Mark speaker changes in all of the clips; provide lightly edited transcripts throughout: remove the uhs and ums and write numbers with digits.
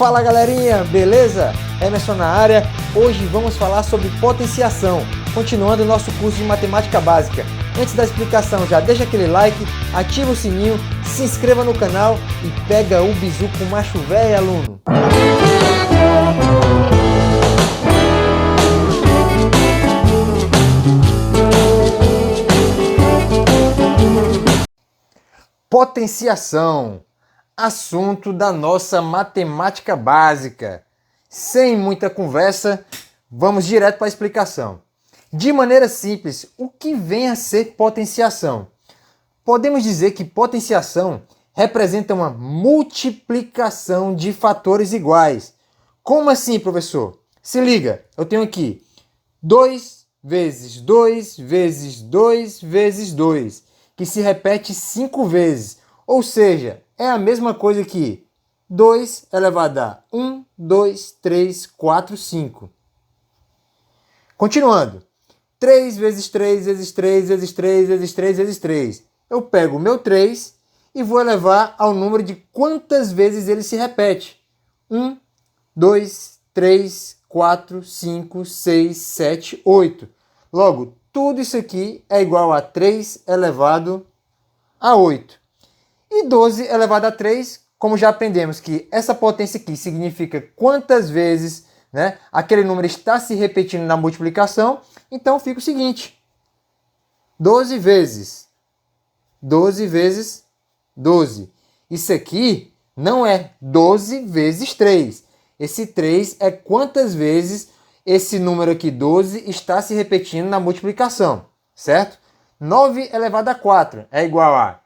Speaker 1: Fala galerinha, beleza? Emerson na área. Hoje vamos falar sobre potenciação, continuando o nosso curso de matemática básica. Antes da explicação, já deixa aquele like, ativa o sininho, se inscreva no canal e pega o bizu com macho velho, aluno. Potenciação, assunto da nossa matemática básica. Sem muita conversa, vamos direto para a explicação. De maneira simples, o que vem a ser potenciação? Podemos dizer que potenciação representa uma multiplicação de fatores iguais. Como assim, professor? Se liga, eu tenho aqui 2 vezes 2 vezes 2 vezes 2, que se repete 5 vezes. Ou seja, é a mesma coisa que 2 elevado a 1, 2, 3, 4, 5. Continuando. 3 vezes 3 vezes 3 vezes 3 vezes 3 vezes 3. Eu pego o meu 3 e vou elevar ao número de quantas vezes ele se repete. 1, 2, 3, 4, 5, 6, 7, 8. Logo, tudo isso aqui é igual a 3 elevado a 8. E 12 elevado a 3, como já aprendemos que essa potência aqui significa quantas vezes, né, aquele número está se repetindo na multiplicação, então fica o seguinte: 12 vezes 12 vezes 12. Isso aqui não é 12 vezes 3. Esse 3 é quantas vezes esse número aqui, 12, está se repetindo na multiplicação, certo? 9 elevado a 4 é igual a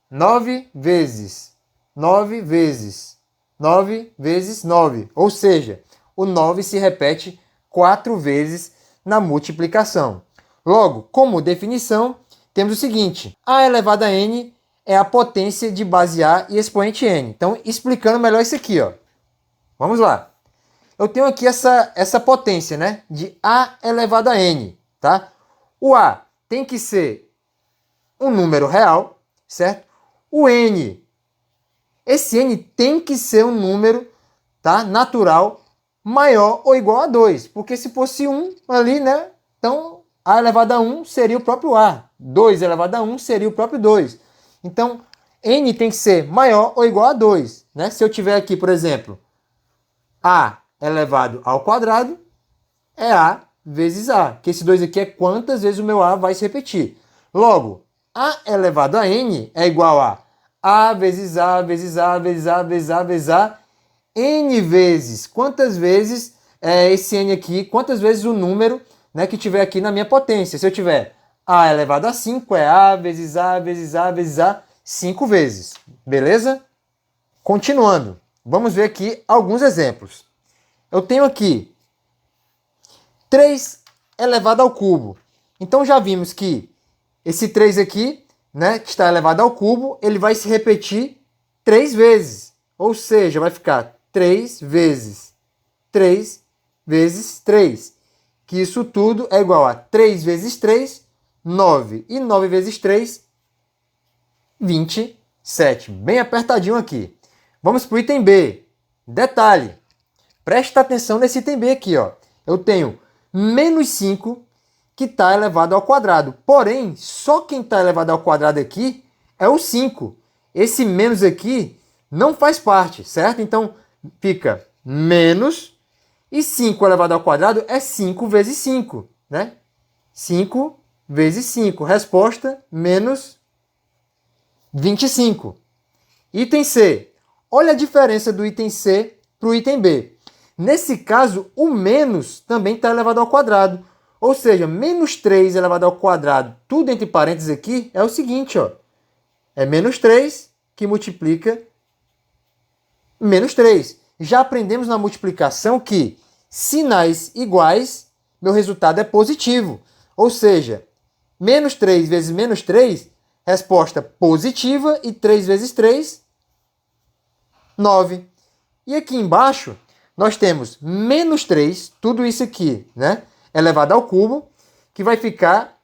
Speaker 1: 9 vezes 9 vezes 9 vezes 9. Ou seja, o 9 se repete 4 vezes na multiplicação. Logo, como definição, temos o seguinte: a elevado a n é a potência de base A e expoente n. Então, explicando melhor isso aqui, ó. Vamos lá. Eu tenho aqui essa potência, né, de A elevado a n, tá? O A tem que ser um número real, certo? O n, esse n tem que ser um número, tá, natural maior ou igual a 2, porque se fosse 1 ali, né, então A elevado a 1 seria o próprio A, 2 elevado a 1 seria o próprio 2. Então, n tem que ser maior ou igual a 2, né? Se eu tiver aqui, por exemplo, A elevado ao quadrado é A vezes A, que esse 2 aqui é quantas vezes o meu A vai se repetir. Logo, A elevado a n é igual a vezes A vezes A vezes A vezes A vezes A, n vezes. Quantas vezes esse n aqui, quantas vezes o número, né, que tiver aqui na minha potência. Se eu tiver A elevado a 5, é A vezes A vezes A vezes A, 5 vezes. Beleza? Continuando, vamos ver aqui alguns exemplos. Eu tenho aqui 3 elevado ao cubo. Então já vimos que esse 3 aqui, né, que está elevado ao cubo, ele vai se repetir 3 vezes. Ou seja, vai ficar 3 vezes 3 vezes 3. Que isso tudo é igual a 3 vezes 3, 9. E 9 vezes 3, 27. Bem apertadinho aqui. Vamos para o item B. Detalhe. Presta atenção nesse item B aqui, ó. Eu tenho menos 5 que está elevado ao quadrado. Porém, só quem está elevado ao quadrado aqui é o 5. Esse menos aqui não faz parte, certo? Então, fica menos, e 5 elevado ao quadrado é 5 vezes 5, né? 5 vezes 5. Resposta, menos 25. Item C. Olha a diferença do item C para o item B. Nesse caso, o menos também está elevado ao quadrado. Ou seja, menos 3 elevado ao quadrado, tudo entre parênteses aqui, é o seguinte, ó. É menos 3 que multiplica menos 3. Já aprendemos na multiplicação que sinais iguais, meu resultado é positivo. Ou seja, menos 3 vezes menos 3, resposta positiva, e 3 vezes 3, 9. E aqui embaixo, nós temos menos 3, tudo isso aqui, né, elevado ao cubo, que vai ficar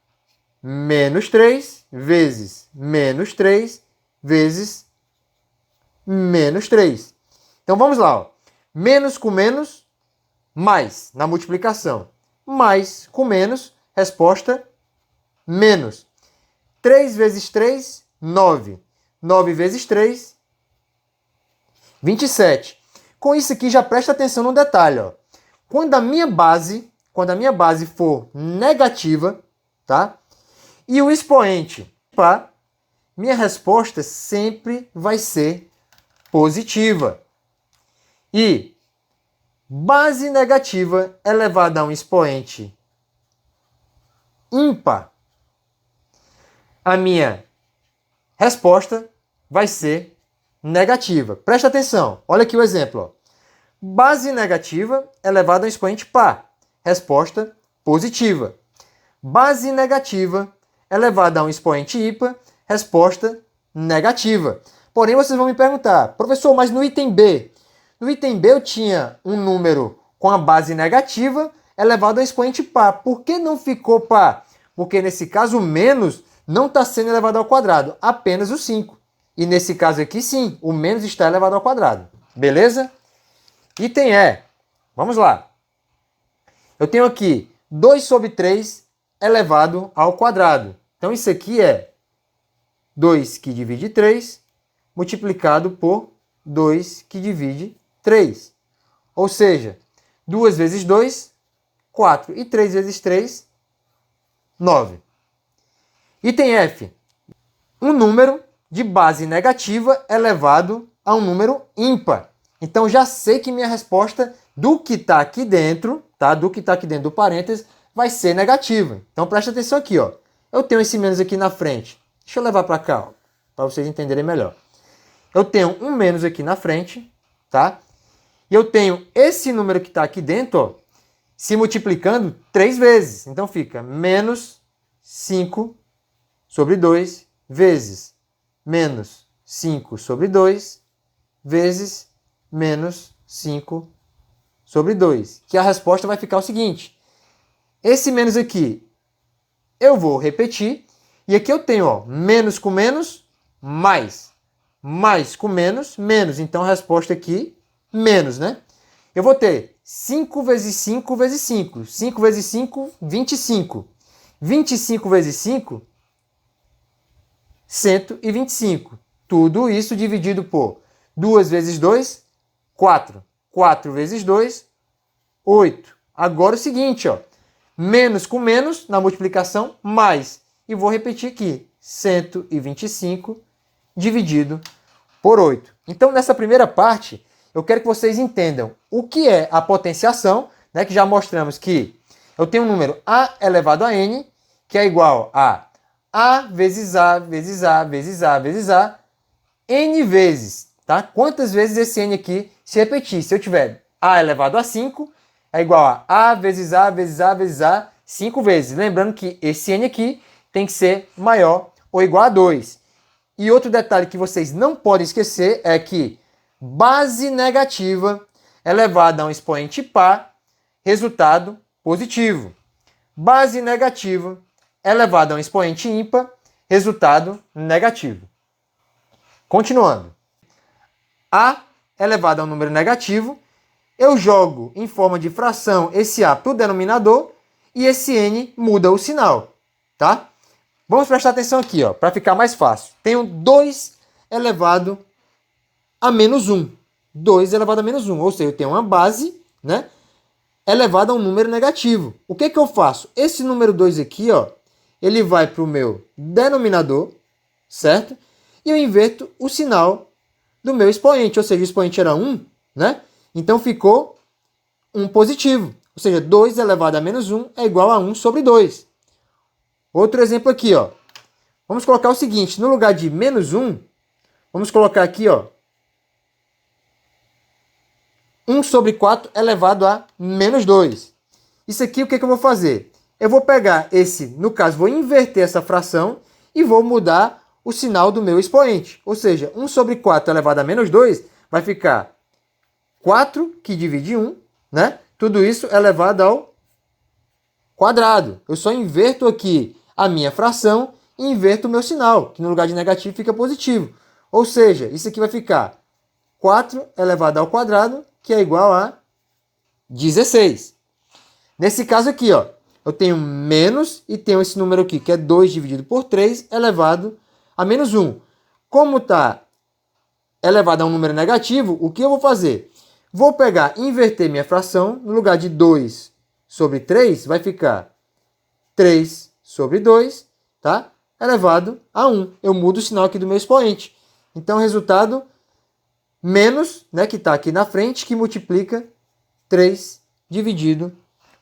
Speaker 1: menos 3 vezes menos 3 vezes menos 3. Então vamos lá, ó. Menos com menos, mais na multiplicação. Mais com menos, resposta menos. 3 vezes 3, 9. 9 vezes 3, 27. Com isso aqui, já presta atenção no detalhe. Ó. Quando a minha base for negativa, tá? E o expoente, pá, minha resposta sempre vai ser positiva. E base negativa elevada a um expoente ímpar, a minha resposta vai ser negativa. Presta atenção, olha aqui o exemplo. Ó. Base negativa elevada a um expoente par, resposta positiva. Base negativa elevada a um expoente ímpar, resposta negativa. Porém, vocês vão me perguntar, professor, mas no item B? No item B eu tinha um número com a base negativa elevado a um expoente par. Por que não ficou par? Porque nesse caso o menos não está sendo elevado ao quadrado, apenas o 5. E nesse caso aqui sim, o menos está elevado ao quadrado. Beleza? Item E. Vamos lá. Eu tenho aqui 2 sobre 3 elevado ao quadrado. Então isso aqui é 2 que divide 3 multiplicado por 2 que divide 3. Ou seja, 2 vezes 2, 4. E 3 vezes 3, 9. Item F. Um número de base negativa elevado a um número ímpar. Então já sei que minha resposta do que está aqui dentro, tá? Do que está aqui dentro do parênteses, vai ser negativa. Então presta atenção aqui, ó. Eu tenho esse menos aqui na frente. Deixa eu levar para cá, para vocês entenderem melhor. Eu tenho um menos aqui na frente, tá? E eu tenho esse número que está aqui dentro, ó, se multiplicando 3 vezes. Então fica menos 5 sobre 2 vezes menos 5 sobre 2 vezes menos 5 sobre 2. Que a resposta vai ficar o seguinte. Esse menos aqui eu vou repetir. E aqui eu tenho, ó, menos com menos, mais. Mais com menos, menos. Então a resposta aqui, menos, né? Eu vou ter 5 vezes 5 vezes 5. 5 vezes 5, 25. 25 vezes 5, 125. Tudo isso dividido por 2 vezes 2, 4. 4 vezes 2, 8. Agora o seguinte, ó. Menos com menos na multiplicação, mais. E vou repetir aqui. 125 dividido por 8. Então, nessa primeira parte, eu quero que vocês entendam o que é a potenciação, né, que já mostramos que eu tenho um número a elevado a n, que é igual a vezes a vezes a vezes a vezes a, n vezes. Tá? Quantas vezes esse n aqui se repetir? Se eu tiver a elevado a 5, é igual a vezes a vezes a vezes a 5 vezes. Lembrando que esse n aqui tem que ser maior ou igual a 2. E outro detalhe que vocês não podem esquecer é que base negativa elevada a um expoente par, resultado positivo. Base negativa elevada a um expoente ímpar, resultado negativo. Continuando. A elevado a um número negativo, eu jogo em forma de fração esse A para o denominador e esse N muda o sinal, tá? Vamos prestar atenção aqui, ó, para ficar mais fácil. Tenho 2 elevado a menos 1. 2 elevado a menos 1, ou seja, eu tenho uma base, né, elevada a um número negativo. O que que eu faço? Esse número 2 aqui, ó, ele vai para o meu denominador, certo? E eu inverto o sinal do meu expoente, ou seja, o expoente era 1, né? Então ficou 1 positivo. Ou seja, 2 elevado a menos 1 é igual a 1 sobre 2. Outro exemplo aqui, ó. Vamos colocar o seguinte, no lugar de menos 1, vamos colocar aqui, ó, 1 sobre 4 elevado a menos 2. Isso aqui, o que que eu vou fazer? Eu vou pegar esse, no caso, vou inverter essa fração e vou mudar o sinal do meu expoente. Ou seja, 1 sobre 4 elevado a menos 2 vai ficar 4, que divide 1, né? Tudo isso elevado ao quadrado. Eu só inverto aqui a minha fração e inverto o meu sinal, que no lugar de negativo fica positivo. Ou seja, isso aqui vai ficar 4 elevado ao quadrado que é igual a 16. Nesse caso aqui, ó, eu tenho menos e tenho esse número aqui, que é 2 dividido por 3 elevado a menos 1. Como está elevado a um número negativo, o que eu vou fazer? Vou pegar e inverter minha fração. No lugar de 2 sobre 3, vai ficar 3 sobre 2, tá? Elevado a 1. Eu mudo o sinal aqui do meu expoente. Então, o resultado menos, né, que está aqui na frente, que multiplica 3 dividido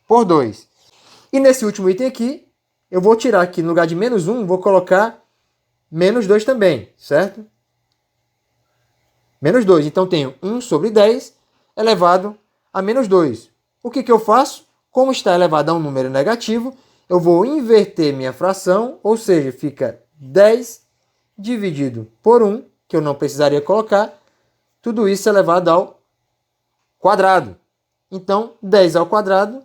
Speaker 1: por 2. E nesse último item aqui, eu vou tirar aqui, no lugar de menos 1, vou colocar menos 2 também, certo? Menos 2. Então, tenho 1 sobre 10 elevado a menos 2. O que eu faço? Como está elevado a um número negativo, eu vou inverter minha fração, ou seja, fica 10 dividido por 1, que eu não precisaria colocar, tudo isso elevado ao quadrado. Então, 10 ao quadrado,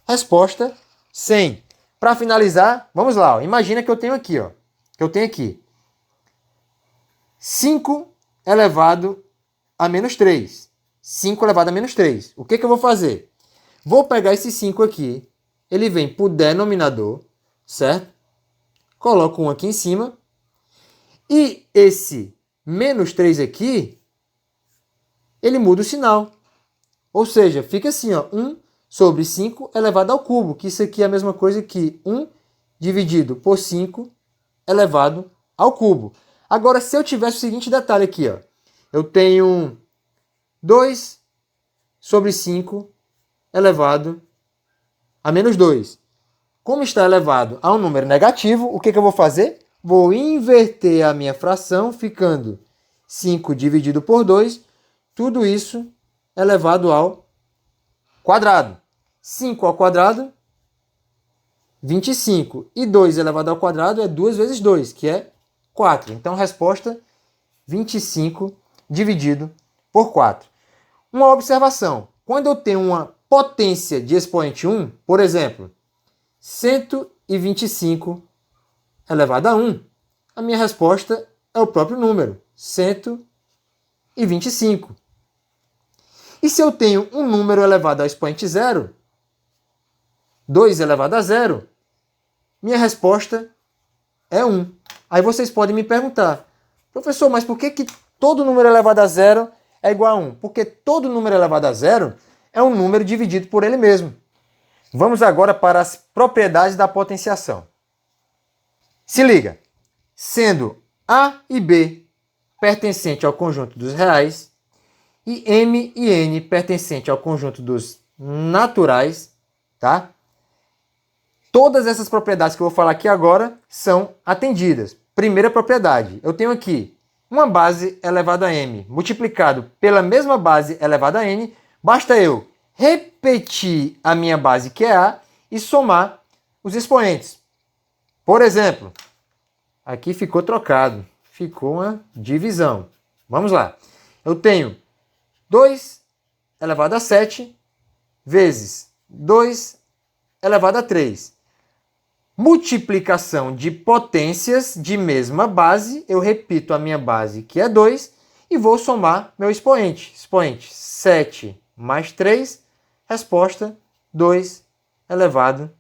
Speaker 1: resposta 100. Para finalizar, vamos lá. Ó. Imagina que eu tenho aqui, ó, 5 elevado a menos 3. 5 elevado a menos 3. O que eu vou fazer? Vou pegar esse 5 aqui, ele vem para o denominador, certo? Coloco um aqui em cima. E esse menos 3 aqui, ele muda o sinal. Ou seja, fica assim, ó, 1 sobre 5 elevado ao cubo, que isso aqui é a mesma coisa que 1 dividido por 5 elevado ao cubo. Agora, se eu tivesse o seguinte detalhe aqui, ó, eu tenho 2 sobre 5 elevado a menos 2. Como está elevado a um número negativo, o que eu vou fazer? Vou inverter a minha fração, ficando 5 dividido por 2, tudo isso elevado ao quadrado. 5 ao quadrado, 25. E 2 elevado ao quadrado é 2 vezes 2, que é 4. Então, resposta 25 dividido por 4. Uma observação. Quando eu tenho uma potência de expoente 1, por exemplo, 125 elevado a 1, a minha resposta é o próprio número, 125. E se eu tenho um número elevado ao expoente 0, 2 elevado a 0, minha resposta é 1. Aí vocês podem me perguntar, professor, mas por que todo número elevado a 0 é igual a 1? Porque todo número elevado a 0 é um número dividido por ele mesmo. Vamos agora para as propriedades da potenciação. Se liga, sendo A e B pertencente ao conjunto dos reais e M e N pertencente ao conjunto dos naturais, tá? Todas essas propriedades que eu vou falar aqui agora são atendidas. Primeira propriedade, eu tenho aqui uma base elevada a M multiplicado pela mesma base elevada a N, basta eu repetir a minha base, que é A, e somar os expoentes. Por exemplo, aqui ficou trocado, ficou uma divisão. Vamos lá. Eu tenho 2 elevado a 7 vezes 2 elevado a 3. Multiplicação de potências de mesma base, eu repito a minha base, que é 2, e vou somar meu expoente. Expoente 7 mais 3, resposta 2 elevado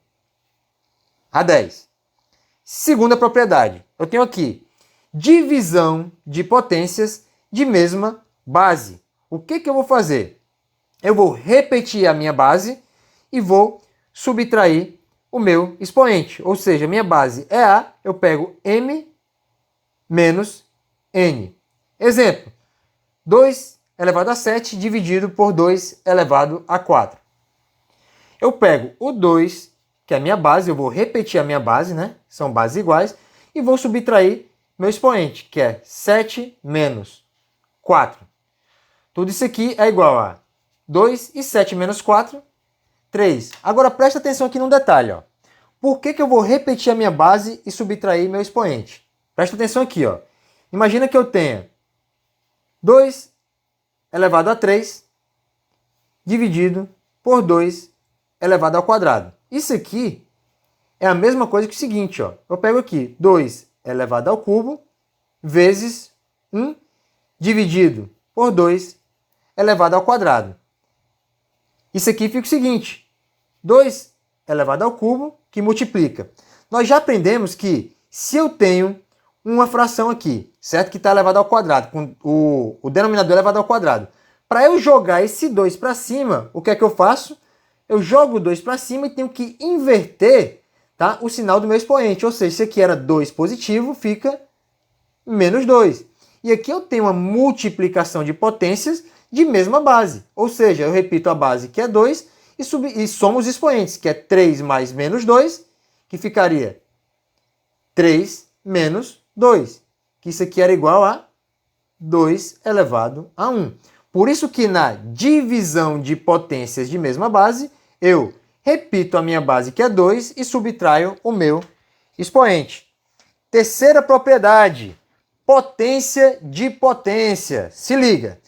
Speaker 1: a 10. Segunda propriedade, eu tenho aqui divisão de potências de mesma base. O que eu vou fazer? Eu vou repetir a minha base e vou subtrair o meu expoente. Ou seja, minha base é A, eu pego M menos N. Exemplo, 2 elevado a 7 dividido por 2 elevado a 4. Eu pego o 2, que é a minha base, eu vou repetir a minha base, né? São bases iguais, e vou subtrair meu expoente, que é 7 menos 4. Tudo isso aqui é igual a 2 e 7 menos 4, 3. Agora presta atenção aqui num detalhe, ó. Por que eu vou repetir a minha base e subtrair meu expoente? Presta atenção aqui, ó. Imagina que eu tenha 2 elevado a 3 dividido por 2 elevado ao quadrado. Isso aqui é a mesma coisa que o seguinte, ó. Eu pego aqui 2 elevado ao cubo vezes 1 dividido por 2 elevado ao quadrado. Isso aqui fica o seguinte, 2 elevado ao cubo, que multiplica. Nós já aprendemos que se eu tenho uma fração aqui, certo? Que está elevada ao quadrado, com o denominador elevado ao quadrado. Para eu jogar esse 2 para cima, o que é que eu faço? Eu jogo o 2 para cima e tenho que inverter, tá, o sinal do meu expoente. Ou seja, se aqui era 2 positivo, fica menos 2. E aqui eu tenho uma multiplicação de potências de mesma base. Ou seja, eu repito a base que é 2 e somo os expoentes, que é 3 mais menos 2, que ficaria 3 menos 2. Que isso aqui era igual a 2 elevado a 1. Por isso que na divisão de potências de mesma base, eu repito a minha base que é 2 e subtraio o meu expoente. Terceira propriedade, potência de potência. Se liga,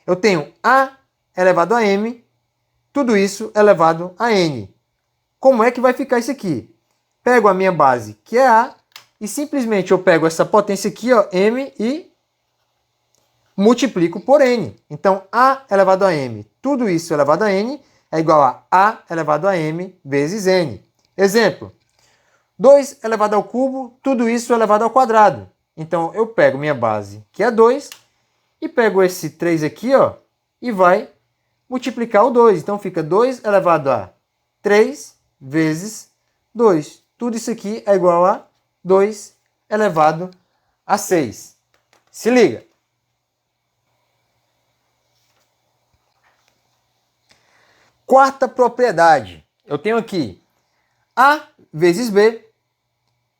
Speaker 1: eu tenho A elevado a M, tudo isso elevado a N. Como é que vai ficar isso aqui? Pego a minha base, que é A, e simplesmente eu pego essa potência aqui, ó, M, e multiplico por N. Então, A elevado a M, tudo isso elevado a N, é igual a elevado a M vezes N. Exemplo, 2 elevado ao cubo, tudo isso elevado ao quadrado. Então, eu pego minha base, que é 2, e pego esse 3 aqui, ó, e vai multiplicar o 2. Então, fica 2 elevado a 3 vezes 2. Tudo isso aqui é igual a 2 elevado a 6. Se liga. Quarta propriedade. Eu tenho aqui A vezes B.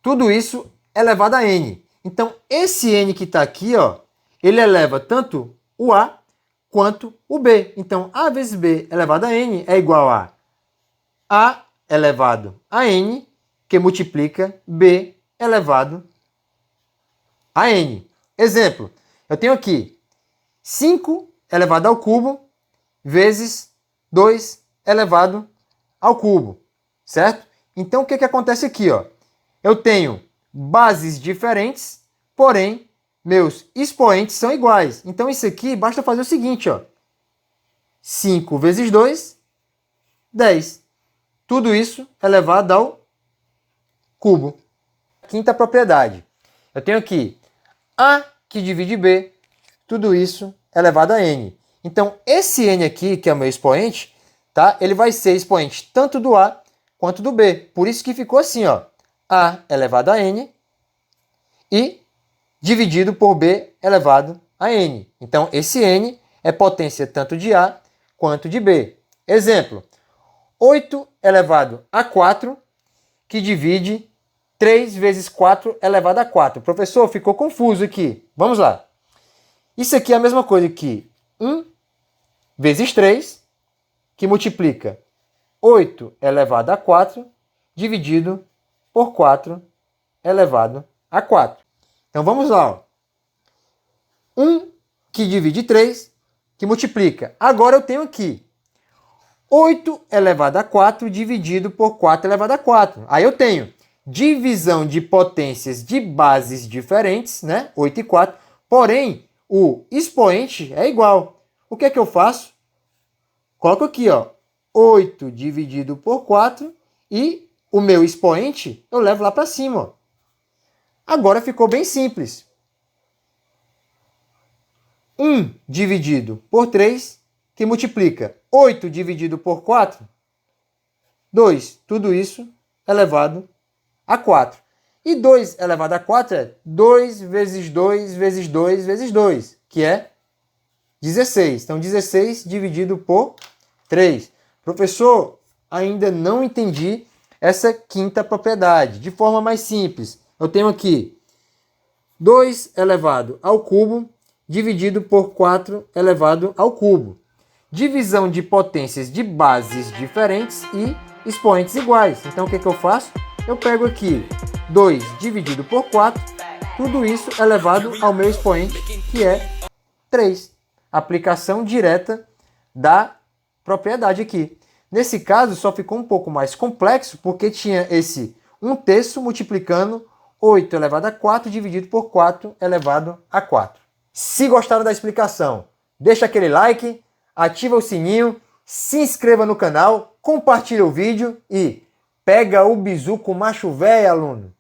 Speaker 1: Tudo isso elevado a N. Então, esse N que está aqui, ó, ele eleva tanto o A quanto o B. Então, A vezes B elevado a N é igual a A elevado a N, que multiplica B elevado a N. Exemplo, eu tenho aqui 5 elevado ao cubo vezes 2 elevado ao cubo, certo? Então, o que acontece aqui, ó? Eu tenho bases diferentes, porém, meus expoentes são iguais. Então, isso aqui, basta fazer o seguinte, ó. 5 vezes 2, 10. Tudo isso elevado ao cubo. Quinta propriedade. Eu tenho aqui A que divide B, tudo isso elevado a N. Então, esse N aqui, que é o meu expoente, tá? Ele vai ser expoente tanto do A quanto do B. Por isso que ficou assim, ó. A elevado a N e dividido por B elevado a N. Então, esse N é potência tanto de A quanto de B. Exemplo, 8 elevado a 4, que divide 3 vezes 4 elevado a 4. Professor, ficou confuso aqui. Vamos lá. Isso aqui é a mesma coisa que 1 vezes 3, que multiplica 8 elevado a 4, dividido por 4 elevado a 4. Então vamos lá. 1 que divide 3, que multiplica. Agora eu tenho aqui 8 elevado a 4 dividido por 4 elevado a 4. Aí eu tenho divisão de potências de bases diferentes, né? 8 e 4. Porém, o expoente é igual. O que é que eu faço? Coloco aqui, ó, 8 dividido por 4 e o meu expoente eu levo lá para cima, ó. Agora ficou bem simples. 1 dividido por 3, que multiplica 8 dividido por 4, 2. Tudo isso elevado a 4. E 2 elevado a 4 é 2 vezes 2 vezes 2 vezes 2, que é 16. Então, 16 dividido por 3. Professor, ainda não entendi essa quinta propriedade. De forma mais simples, eu tenho aqui 2 elevado ao cubo dividido por 4 elevado ao cubo. Divisão de potências de bases diferentes e expoentes iguais. Então, o que eu faço? Eu pego aqui 2 dividido por 4, tudo isso elevado ao meu expoente, que é 3. Aplicação direta da propriedade aqui. Nesse caso, só ficou um pouco mais complexo, porque tinha esse 1/3 multiplicando 8 elevado a 4 dividido por 4 elevado a 4. Se gostaram da explicação, deixa aquele like, ativa o sininho, se inscreva no canal, compartilha o vídeo e pega o bizu com macho véio, aluno!